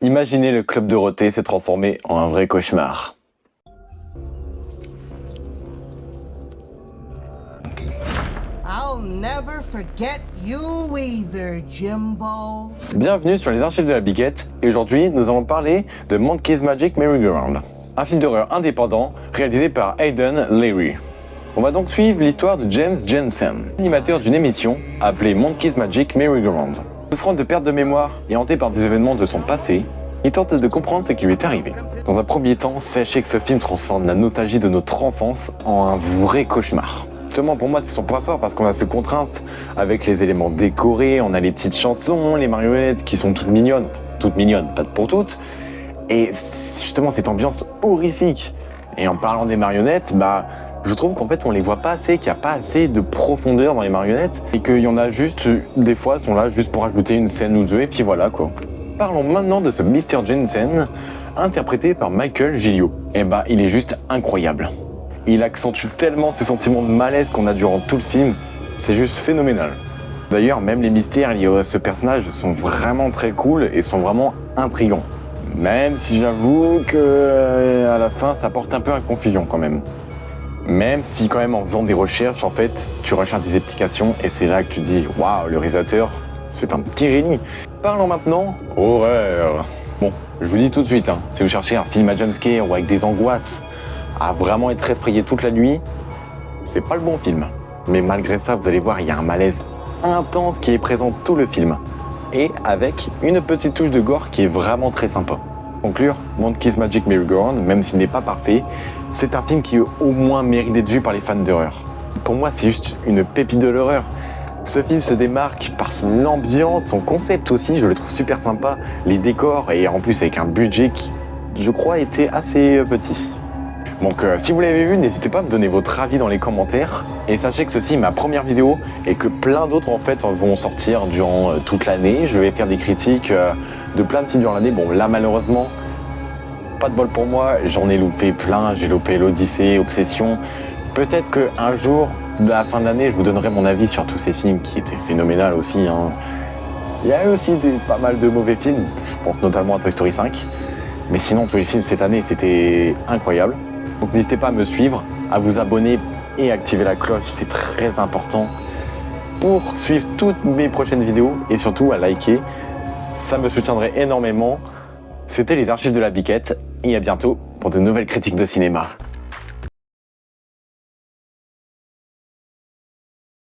Imaginez le Club Dorothée se transformer en un vrai cauchemar. I'll never forget you either, Jimbo. Bienvenue sur les archives de la Biquette, et aujourd'hui nous allons parler de Monkey's Magic Merry-Go-Round, un film d'horreur indépendant réalisé par Aidan Leary. On va donc suivre l'histoire de James Jensen, animateur d'une émission appelée Monkey's Magic Merry-Go-Round. Souffrant de perte de mémoire et hanté par des événements de son passé, il tente de comprendre ce qui lui est arrivé. Dans un premier temps, sachez que ce film transforme la nostalgie de notre enfance en un vrai cauchemar. Justement, pour moi, c'est son point fort parce qu'on a ce contraste avec les éléments décorés, on a les petites chansons, les marionnettes qui sont toutes mignonnes, pas pour toutes, et justement cette ambiance horrifique. Et en parlant des marionnettes, je trouve qu'en fait on les voit pas assez, qu'il n'y a pas assez de profondeur dans les marionnettes, et qu'il y en a juste, des fois, sont là juste pour ajouter une scène ou deux, et puis voilà quoi. Parlons maintenant de ce Mr. Jensen, interprété par Michael Gilio. Il est juste incroyable. Il accentue tellement ce sentiment de malaise qu'on a durant tout le film, c'est juste phénoménal. D'ailleurs, même les mystères liés à ce personnage sont vraiment très cool et sont vraiment intrigants. Même si j'avoue que à la fin, ça porte un peu à confusion quand même. Même si quand même en faisant des recherches, en fait, tu recherches des explications et c'est là que tu dis « Waouh, le réalisateur, c'est un petit génie ». Parlons maintenant horreur. Bon, je vous dis tout de suite, si vous cherchez un film à jumpscare ou avec des angoisses, à vraiment être effrayé toute la nuit, c'est pas le bon film. Mais malgré ça, vous allez voir, il y a un malaise intense qui est présent tout le film. Et avec une petite touche de gore qui est vraiment très sympa. Pour conclure, Monkey's Magic Merry-Go-Round, même s'il n'est pas parfait, c'est un film qui au moins mérite d'être vu par les fans d'horreur. Pour moi, c'est juste une pépite de l'horreur. Ce film se démarque par son ambiance, son concept aussi, je le trouve super sympa, les décors, et en plus avec un budget qui, je crois, était assez petit. Donc si vous l'avez vu, n'hésitez pas à me donner votre avis dans les commentaires. Et sachez que ceci est ma première vidéo et que plein d'autres en fait vont sortir durant toute l'année. Je vais faire des critiques de plein de films durant l'année. Bon là malheureusement, pas de bol pour moi, j'en ai loupé plein. J'ai loupé l'Odyssée, Obsession. Peut-être qu'un jour, à la fin de l'année, je vous donnerai mon avis sur tous ces films qui étaient phénoménales aussi. Il y a eu aussi pas mal de mauvais films, je pense notamment à Toy Story 5. Mais sinon tous les films cette année c'était incroyable. Donc n'hésitez pas à me suivre, à vous abonner et activer la cloche, c'est très important pour suivre toutes mes prochaines vidéos et surtout à liker, ça me soutiendrait énormément. C'était les archives de la Biquette et à bientôt pour de nouvelles critiques de cinéma.